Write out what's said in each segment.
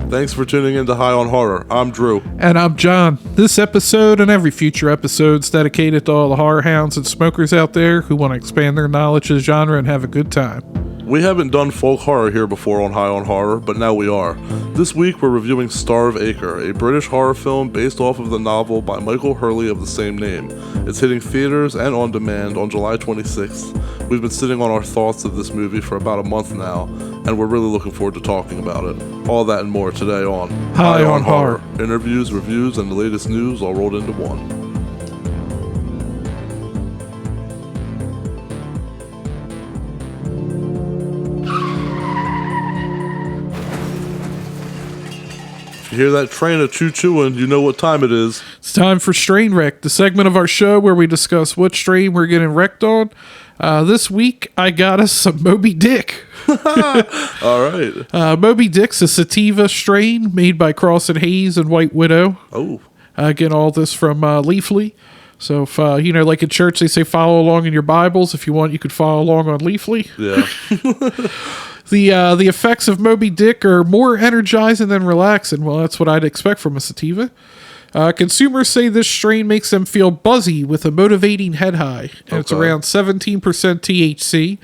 Thanks for tuning in to High on Horror. I'm Drew. And I'm John. This episode and every future episode is dedicated to all the horror hounds and smokers out there who want to expand their knowledge of the genre and have a good time. We haven't done folk horror here before on High on Horror, but now we are. This week we're reviewing Starve Acre, a British horror film based off of the novel by Michael Hurley of the same name. It's hitting theaters and on demand on July 26th. We've been sitting on our thoughts of this movie for about a month now, and we're really looking forward to talking about it. All that and more today on High on Horror. Interviews, reviews, and the latest news all rolled into one. You hear that train a choo-chooing, you know what time it is. It's time for Strain Wreck, the segment of our show where we discuss what strain we're getting wrecked on. This week, I got us some Moby Dick. All right. Moby Dick's a sativa strain made by Cross and Hayes and White Widow. Oh. Get all this from Leafly. So, if, like in church, they say follow along in your Bibles. If you want, you could follow along on Leafly. Yeah. The effects of Moby Dick are more energizing than relaxing. Well, that's what I'd expect from a sativa. Consumers say this strain makes them feel buzzy with a motivating head high. And It's around 17% THC,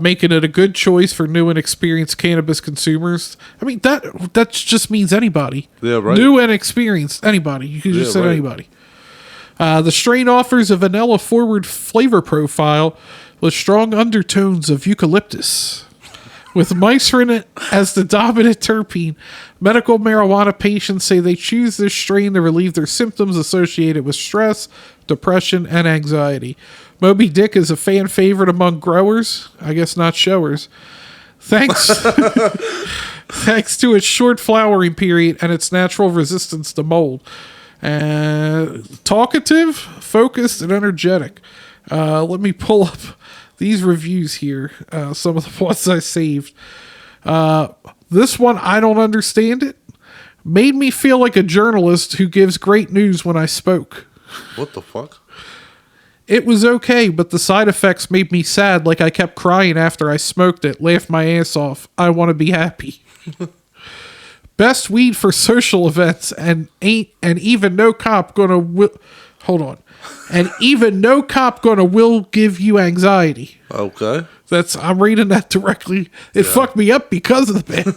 making it a good choice for new and experienced cannabis consumers. I mean, that just means anybody. Yeah, right. New and experienced, anybody. You could just say anybody. The strain offers a vanilla-forward flavor profile with strong undertones of eucalyptus. With mycin as the dominant terpene, medical marijuana patients say they choose this strain to relieve their symptoms associated with stress, depression, and anxiety. Moby Dick is a fan favorite among growers, I guess not showers, thanks to its short flowering period and its natural resistance to mold. Talkative, focused, and energetic. Let me pull up these reviews here, some of the ones I saved. This one, I don't understand it. Made me feel like a journalist who gives great news when I spoke. What the fuck? It was okay, but the side effects made me sad, like I kept crying after I smoked it. Laughed my ass off. I want to be happy. Best weed for social events, and even no cop gonna hold on. And even no cop will give you anxiety. Okay. I'm reading that directly. It fucked me up because of the band.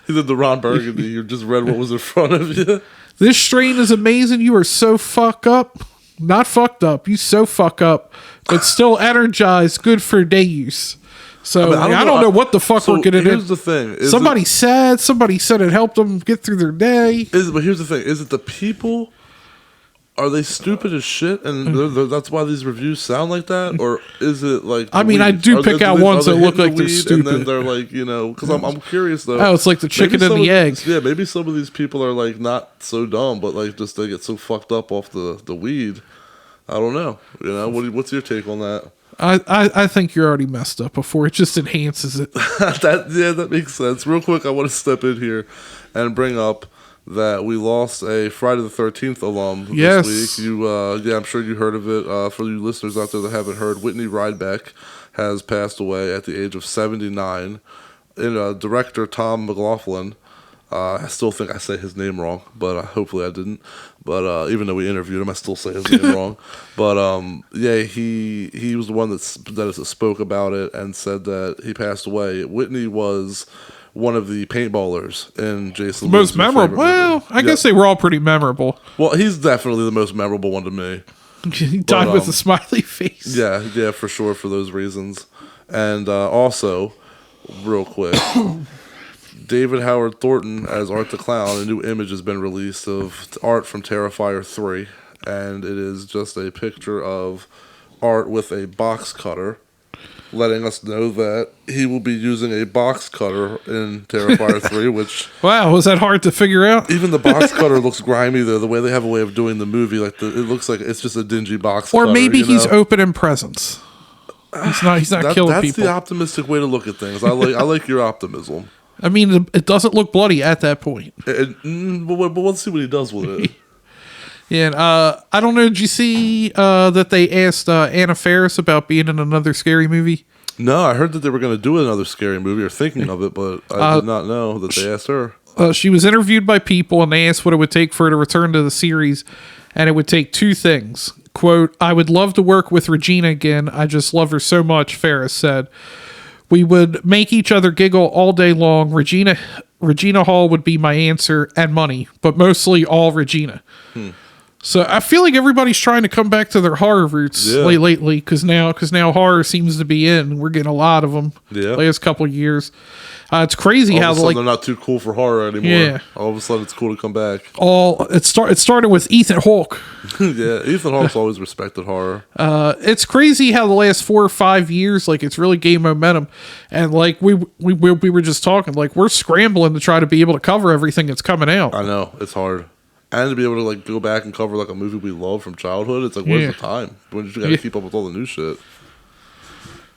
He did the Ron Burgundy. You just read what was in front of you. This strain is amazing. You are so fuck up. Not fucked up. You so fuck up. But still energized. Good for day use. So I don't know what the fuck we're getting in. Here's the thing. Somebody said it helped them get through their day. But here's the thing. Is it the people? Are they stupid as shit, and that's why these reviews sound like that, or is it like? I mean, I do pick out ones that look like they're stupid, and then they're like, because I'm curious though. Oh, it's like the chicken and the egg. Yeah, maybe some of these people are like not so dumb, but like just they get so fucked up off the weed. I don't know. What's your take on that? I think you're already messed up before it just enhances it. that makes sense. Real quick, I want to step in here and bring up that we lost a Friday the 13th alum this week. I'm sure you heard of it. For you listeners out there that haven't heard, Whitney Rydbeck has passed away at the age of 79. Director Tom McLaughlin, I still think I say his name wrong, but hopefully I didn't. But even though we interviewed him, I still say his name wrong. But he was the one that spoke about it and said that he passed away. Whitney was one of the paintballers in Jason Lee's most memorable. Well, I guess they were all pretty memorable. Well, he's definitely the most memorable one to me. He died with a smiley face. Yeah, for sure, for those reasons. And also, real quick, David Howard Thornton as Art the Clown. A new image has been released of art from Terrifier 3, and it is just a picture of Art with a box cutter, letting us know that he will be using a box cutter in Terrifier 3, which... Wow, was that hard to figure out? Even the box cutter looks grimy, though. The way they have a way of doing the movie, it looks like it's just a dingy box cutter. Or maybe he's opening presents. He's not killing people. That's the optimistic way to look at things. I like your optimism. I mean, it doesn't look bloody at that point. But let's see what he does with it. Yeah, and, I don't know, did you see that they asked Anna Faris about being in another scary movie? No, I heard that they were going to do another scary movie or thinking of it, but I did not know that they asked her. She was interviewed by People, and they asked what it would take for her to return to the series, and it would take two things. Quote, "I would love to work with Regina again. I just love her so much," Ferris said. "We would make each other giggle all day long. Regina Hall would be my answer, and money, but mostly all Regina." So I feel like everybody's trying to come back to their horror roots lately, because now horror seems to be in. We're getting a lot of them last couple of years. It's crazy how they're not too cool for horror anymore. Yeah. All of a sudden, it's cool to come back. It started with Ethan Hawke. Yeah, Ethan Hawke's always respected horror. It's crazy how the last 4 or 5 years, like, it's really gained momentum, and like we were just talking, like, we're scrambling to try to be able to cover everything that's coming out. I know, it's hard. And to be able to like go back and cover like a movie we love from childhood, it's like, where's the time? When you got to keep up with all the new shit.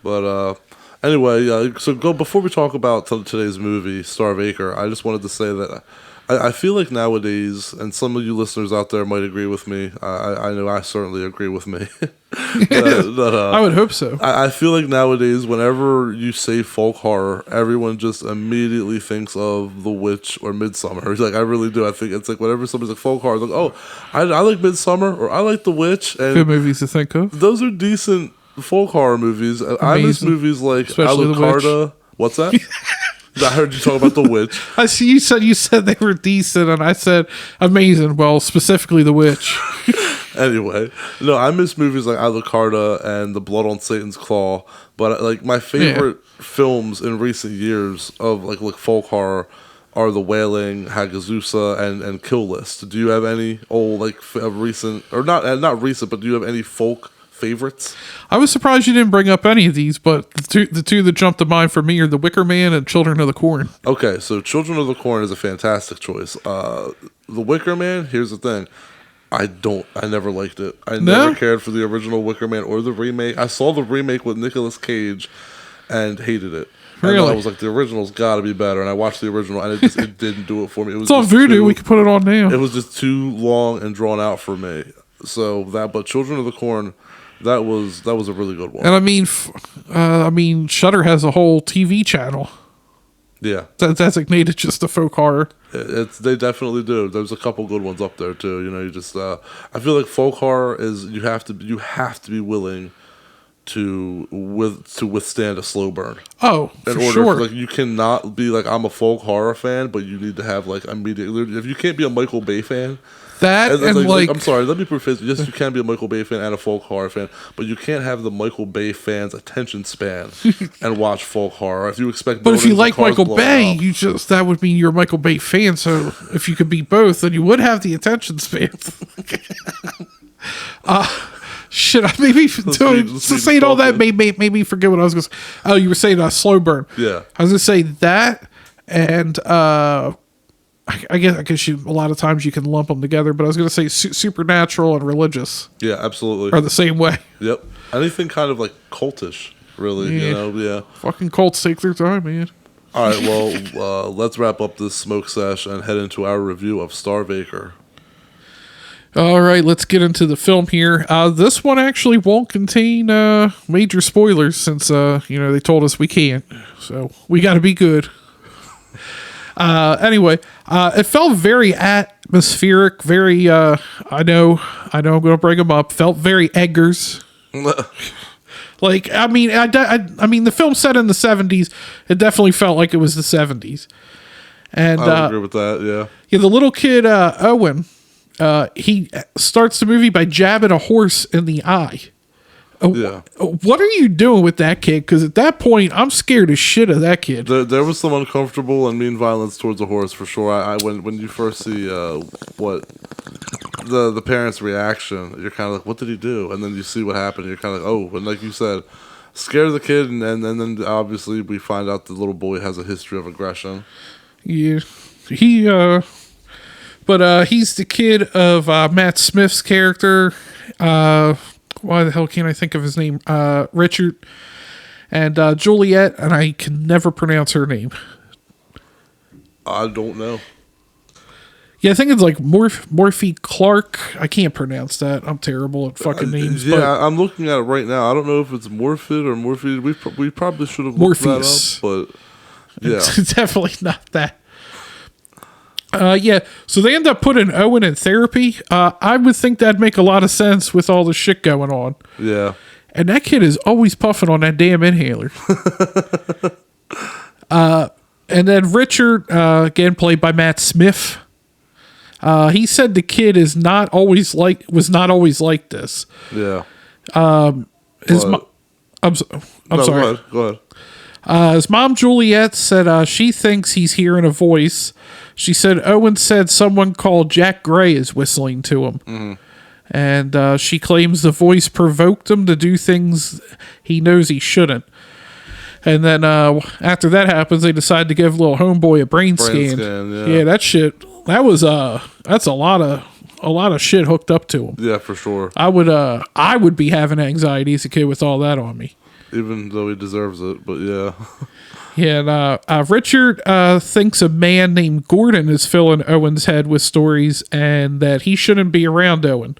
But anyway, so before we talk about today's movie, Starve Acre, I just wanted to say that I feel like nowadays, and some of you listeners out there might agree with me. I know I certainly agree with me. I would hope so. I feel like nowadays, whenever you say folk horror, everyone just immediately thinks of The Witch or Midsummer. Like, I really do. I think it's like whenever somebody's like folk horror, like, oh, I like Midsummer or I like The Witch. And good movies to think of. Those are decent folk horror movies. Amazing. I miss movies like Alucarda. What's that? I heard you talk about The Witch. I see you said they were decent, and I said amazing. Well, specifically The Witch. Anyway, no, I miss movies like Alucarda and The Blood on Satan's Claw. But like my favorite films in recent years of like folk horror are The Wailing, Hagazusa, and Kill List. Do you have any old like recent, or not recent, but do you have any folk favorites? I was surprised you didn't bring up any of these, but the two that jumped to mind for me are The Wicker Man and Children of the Corn. Okay, so Children of the Corn is a fantastic choice. The Wicker Man, here's the thing. I never liked it. I never cared for the original Wicker Man or the remake. I saw the remake with Nicolas Cage and hated it. Really? And I was like, the original's got to be better. And I watched the original, and it didn't do it for me. It's on Voodoo. We can put it on now. It was just too long and drawn out for me. So but Children of the Corn, that was a really good one. And I mean, Shudder has a whole TV channel. Yeah, that's designated just a folk horror. They definitely do. There's a couple good ones up there too. You know, you just I feel like folk horror is you have to be willing to withstand a slow burn. Oh, for sure. Like, you cannot be like, I'm a folk horror fan, but you need to have like immediate. If you can't be a Michael Bay fan. I'm sorry, let me preface. Yes, you can be a Michael Bay fan and a folk horror fan, but you can't have the Michael Bay fan's attention span and watch folk horror. If you expect, but if you like Michael Bay, that would mean you're a Michael Bay fan. So if you could be both, then you would have the attention span. Shit, I maybe saying all that made me forget what I was going to say. Oh, you were saying a slow burn. Yeah, I was going to say that, and I guess a lot of times you can lump them together, but I was going to say supernatural and religious. Yeah, absolutely. Are the same way. Yep. Anything kind of like cultish, really. Yeah. You know, yeah. Fucking cults take their time, man. All right, well, let's wrap up this smoke sesh and head into our review of Starve Acre. All right, let's get into the film here. This one actually won't contain major spoilers since they told us we can't, so we got to be good. Anyway, it felt very atmospheric, very, I know I'm going to bring them up, felt very Eggers. Like, I mean, the film set in the 70s, it definitely felt like it was the 70s. And I agree with that, yeah. Yeah, the little kid, Owen, he starts the movie by jabbing a horse in the eye. Yeah. What are you doing with that kid? Because at that point, I'm scared as shit of that kid. There was some uncomfortable and mean violence towards a horse for sure. When you first see what the parents' reaction, you're kind of like, what did he do? And then you see what happened. You're kind of like, oh, and like you said, scare the kid, and then obviously we find out the little boy has a history of aggression. Yeah, but he's the kid of Matt Smith's character. Why the hell can't I think of his name? Richard and Juliet, and I can never pronounce her name. I don't know. Yeah, I think it's like Morphe Clark. I can't pronounce that. I'm terrible at fucking names. Yeah, I'm looking at it right now. I don't know if it's Morphid or Morphe. We probably should have looked that up, but yeah, it's definitely not that. Yeah, so they end up putting Owen in therapy. I would think that'd make a lot of sense with all the shit going on. Yeah. And that kid is always puffing on that damn inhaler. And then Richard, again played by Matt Smith, he said the kid was not always like this. Yeah. I'm sorry. Go ahead. His mom Juliet said she thinks he's hearing a voice. She said Owen said someone called Jack Gray is whistling to him. Mm-hmm. And she claims the voice provoked him to do things he knows he shouldn't. And then after that happens, they decide to give little homeboy a brain scan. Yeah, that shit. That's a lot of shit hooked up to him. Yeah, for sure. I would be having anxiety as a kid with all that on me. Even though he deserves it, but yeah. Yeah, and Richard thinks a man named Gordon is filling Owen's head with stories and that he shouldn't be around Owen.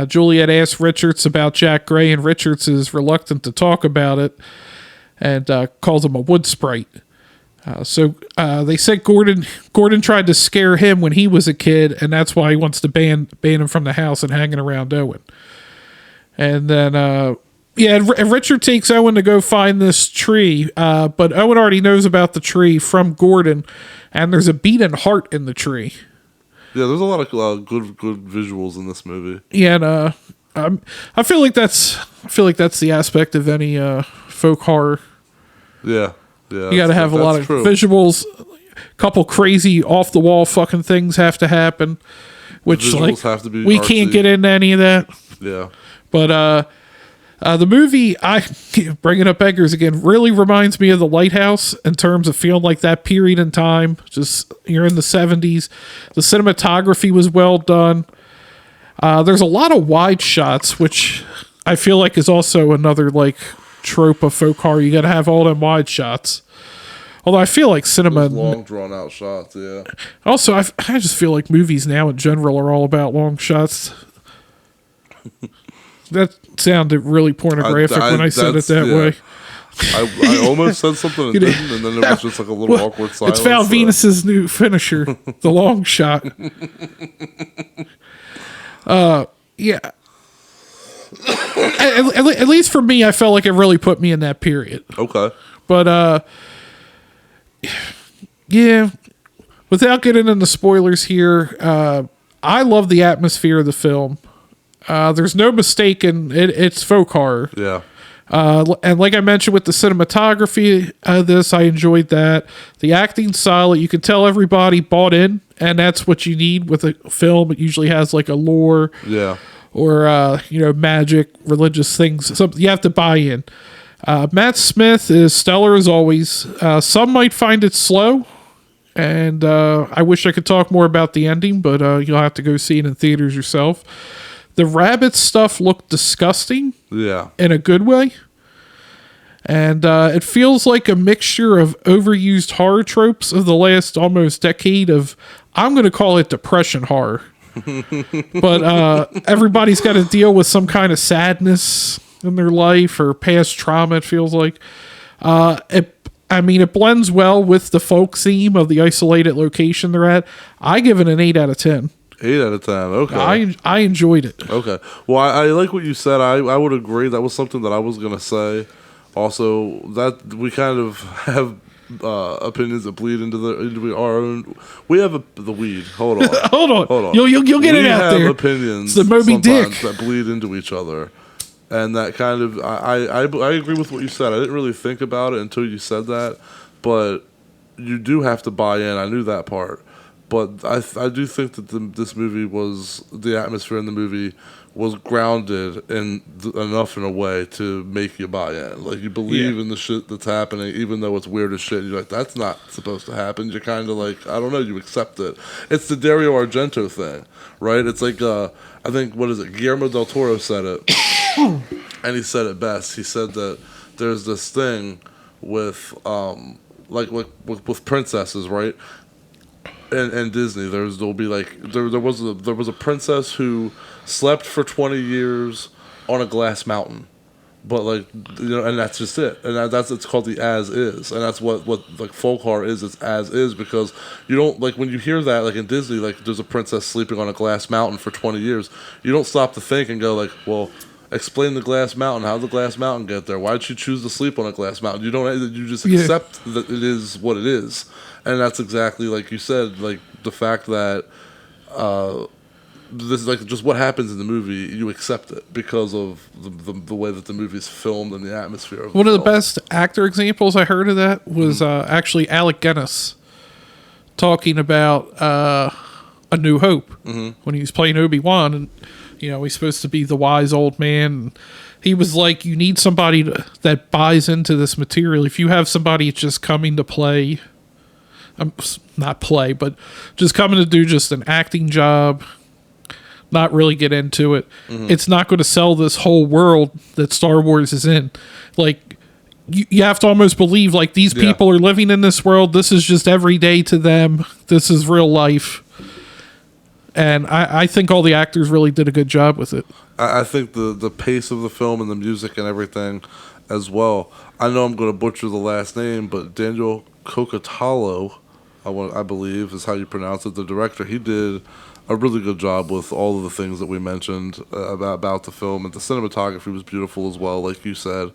Juliet asks Richards about Jack Gray, and Richards is reluctant to talk about it and calls him a wood sprite. So they said Gordon tried to scare him when he was a kid, and that's why he wants to ban him from the house and hanging around Owen. And then... and Richard takes Owen to go find this tree, but Owen already knows about the tree from Gordon, and there's a beating heart in the tree. Yeah, there's a lot of good visuals in this movie. Yeah, and I feel like that's the aspect of any folk horror. Yeah. You got to have a lot of visuals. A couple crazy off the wall fucking things have to happen, which like have to be we artsy. Can't get into any of that. Yeah, but the movie, bringing up Eggers again, really reminds me of The Lighthouse in terms of feeling like that period in time. Just you're in the 70s. The cinematography was well done. There's a lot of wide shots, which I feel like is also another like trope of folk horror. You got to have all them wide shots. Although I feel like cinema... Those long, drawn-out shots, yeah. Also, I just feel like movies now in general are all about long shots. That sounded really pornographic when I said it that way. I almost said something and didn't, and then it was just like a little awkward silence. It's Val Venus's new finisher, the long shot. Yeah. At least for me, I felt like it really put me in that period. Okay. But, yeah, without getting into spoilers here, I love the atmosphere of the film. There's no mistaking it's folk horror. Yeah. And like I mentioned with the cinematography of this, I enjoyed that. The acting's solid. You can tell everybody bought in, and that's what you need with a film. It usually has like a lore. Yeah. Or, magic, religious things. So you have to buy in. Matt Smith is stellar as always. Some might find it slow, and I wish I could talk more about the ending, but you'll have to go see it in theaters yourself. The rabbit stuff looked disgusting. Yeah. In a good way. And it feels like a mixture of overused horror tropes of the last almost decade of, I'm going to call it depression horror. But everybody's got to deal with some kind of sadness in their life or past trauma, it feels like. It blends well with the folk theme of the isolated location they're at. I give it an 8 out of 10. 8 out of 10. Okay. I enjoyed it. Okay. Well, I like what you said. I would agree. That was something that I was going to say. Also, that we kind of have opinions that bleed into our own. We have the weed. Hold on. Hold on. You'll get it out there. We have opinions. It's the Moby Dick that bleed into each other, and that kind of I agree with what you said. I didn't really think about it until you said that, but you do have to buy in. I knew that part. But I do think that this movie the atmosphere in the movie was grounded enough in a way to make you buy in. Like, you believe in the shit that's happening, even though it's weird as shit. You're like, that's not supposed to happen. You're kind of like, I don't know, you accept it. It's the Dario Argento thing, right? It's like, I think, what is it? Guillermo del Toro said it, and he said it best. He said that there's this thing with, with princesses, right? And Disney, there was a princess who slept for 20 years on a glass mountain, But like, you know, and that's just it, and that's it's called the as is, and that's what like folk horror is. It's as is, because you don't like when you hear that, like in Disney, like there's a princess sleeping on a glass mountain for 20 years. You don't stop to think and go like, well, explain the glass mountain. How did the glass mountain get there? Why did you choose to sleep on a glass mountain? You don't. You just accept that it is what it is, and that's exactly like you said. Like the fact that. This is like just what happens in the movie. You accept it because of the way that the movie is filmed and the atmosphere. Of One of the best actor examples I heard of that was actually Alec Guinness talking about A New Hope when he was playing Obi-Wan, and you know he's supposed to be the wise old man. And he was like, "You need somebody that buys into this material. If you have somebody just coming to play, not play, but just coming to do just an acting job." Not really get into it. It's not going to sell this whole world that Star Wars is in. Like, you have to almost believe, like, these people are living in this world. This is just every day to them. This is real life. And I think all the actors really did a good job with it. I think the pace of the film and the music and everything as well. I know I'm going to butcher the last name, but Daniel Cocotalo, I believe is how you pronounce it, the director, he did a really good job with all of the things that we mentioned about the film, and the cinematography was beautiful as well, like you said.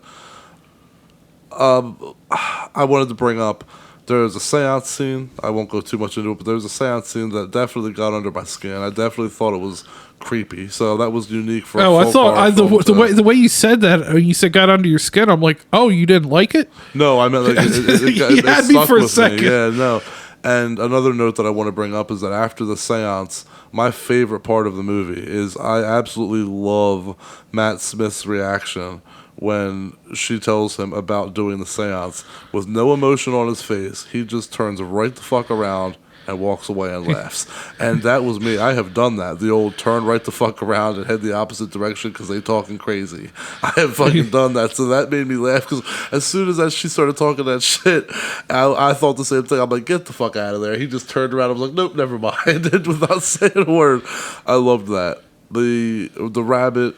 I wanted to bring up, there's a seance scene. I won't go too much into it, but there's a seance scene that definitely got under my skin. I definitely thought it was creepy, so that was unique for. Oh, I thought the way you said that, you said got under your skin. I'm like, oh, you didn't like it? No, I meant like it had me for a second. Yeah, no. And another note that I want to bring up is that after the seance, my favorite part of the movie is I absolutely love Matt Smith's reaction when she tells him about doing the seance. With no emotion on his face, he just turns right the fuck around and walks away and laughs. And that was me. I have done that. The old turn right the fuck around and head the opposite direction because they talking crazy. I have fucking done that. So that made me laugh, because as soon as she started talking that shit, I thought the same thing. I'm like, get the fuck out of there. He just turned around. I was like, nope, never mind. And without saying a word. I loved that. The rabbit,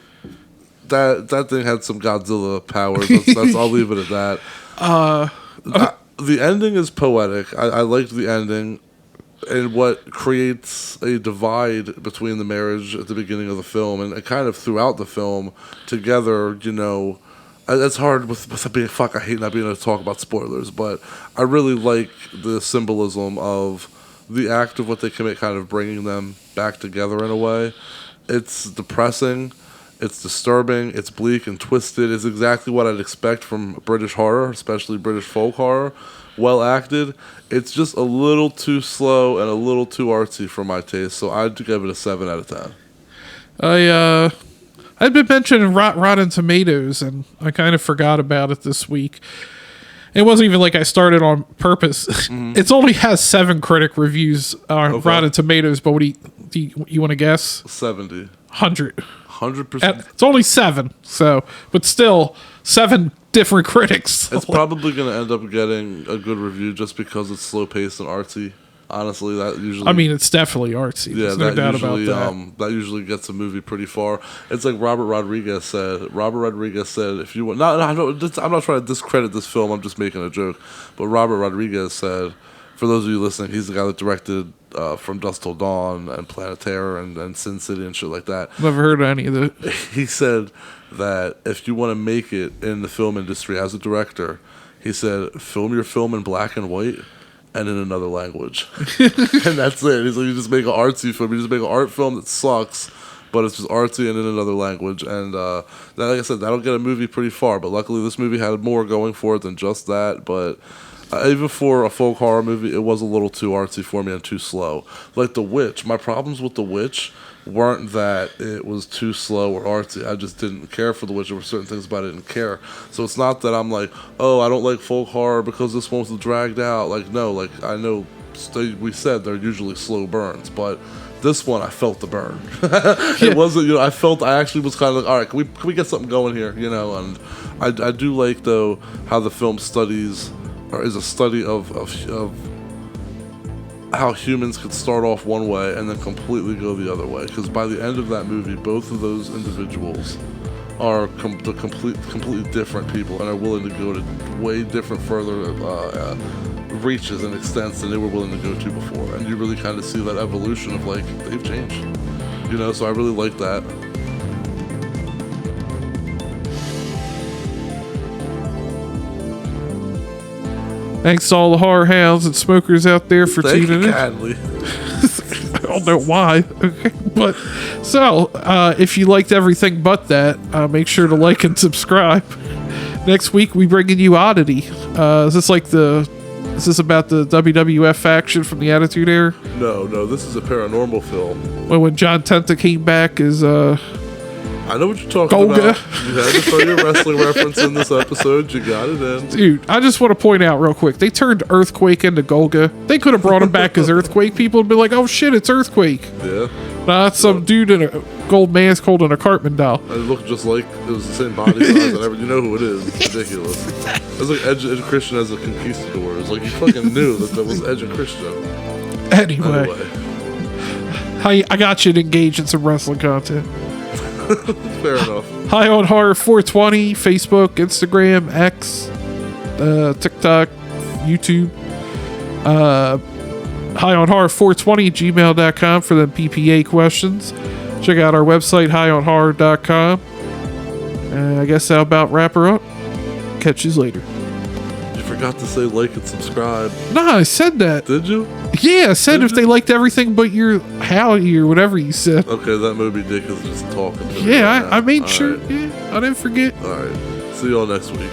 that thing had some Godzilla powers. I'll leave it at that. The ending is poetic. I liked the ending. And what creates a divide between the marriage at the beginning of the film and kind of throughout the film together, you know, that's hard with being, I hate not being able to talk about spoilers, but I really like the symbolism of the act of what they commit kind of bringing them back together in a way. It's depressing, it's disturbing, it's bleak and twisted. It's exactly what I'd expect from British horror, especially British folk horror. Well acted. It's just a little too slow and a little too artsy for my taste, so I'd give it a 7 out of 10. I'd been mentioning Rotten Tomatoes, and I kind of forgot about it this week. It wasn't even like I started on purpose. It only has 7 critic reviews on Rotten Tomatoes, but what do you want to guess? 70. 100. 100%. It's only 7, but still 7 different critics. It's probably going to end up getting a good review just because it's slow paced and artsy. Honestly, that usually. I mean, it's definitely artsy. Yeah, there's no doubt about that. That usually gets a movie pretty far. It's like Robert Rodriguez said. If you want, I'm not trying to discredit this film. I'm just making a joke. But Robert Rodriguez said, for those of you listening, he's the guy that directed From Dusk Till Dawn and Planet Terror and Sin City and shit like that. Never heard of any of that. He said that if you want to make it in the film industry as a director, he said, film your film in black and white and in another language. And that's it. He's like, you just make an artsy film. You just make an art film that sucks, but it's just artsy and in another language. And like I said, that'll get a movie pretty far. But luckily this movie had more going for it than just that. But even for a folk horror movie, it was a little too artsy for me and too slow. Like The Witch. My problems with The Witch weren't that it was too slow or artsy. I just didn't care for The Witch. There were certain things about it I didn't care. So it's not that I'm like, oh, I don't like folk horror because this one was dragged out. Like, no, like I know we said they're usually slow burns, but this one I felt the burn. It wasn't, you know, I actually was kind of like, all right, can we get something going here, you know? And I do like though how the film studies, or is a study of how humans could start off one way and then completely go the other way. Because by the end of that movie, both of those individuals are completely different people and are willing to go to way different, further reaches and extents than they were willing to go to before. And you really kind of see that evolution of like, they've changed, you know, so I really like that. Thanks to all the horror hounds and smokers out there for tuning in. Kindly. I don't know why. Okay. But so, if you liked everything but that, make sure to like and subscribe. Next week we bringing you Oddity. Is this about the WWF faction from the Attitude Era? No, this is a paranormal film. Well, when John Tenta came back as I know what you're talking Golga. about. You had to throw your wrestling reference in this episode. You got it in. Dude, I just want to point out real quick. They turned Earthquake into Golga. They could have brought him back as Earthquake. People would be like, oh shit, it's Earthquake. Yeah. Nah, it's some dude in a gold mask holding a Cartman doll. And it looked just like it was the same body size and everything. You know who it is. It's ridiculous. It was like Edge Christian as a conquistador. It's like you fucking knew that was Edge and Christian. Anyway. I got you to engage in some wrestling content. Fair enough. High on Horror 420, Facebook, Instagram, X, TikTok, YouTube. High on Horror 420 gmail.com for them PPA questions. Check out our website, highonhorror.com. I guess that'll about wrap her up. Catch you later. You forgot to say like and subscribe. Nah, I said that. Did you? Yeah, I said if they liked everything but your Howie or whatever you said. Okay, that movie dick is just talking to me. Yeah, I made All sure. right. Yeah, I didn't forget. All right. See y'all next week.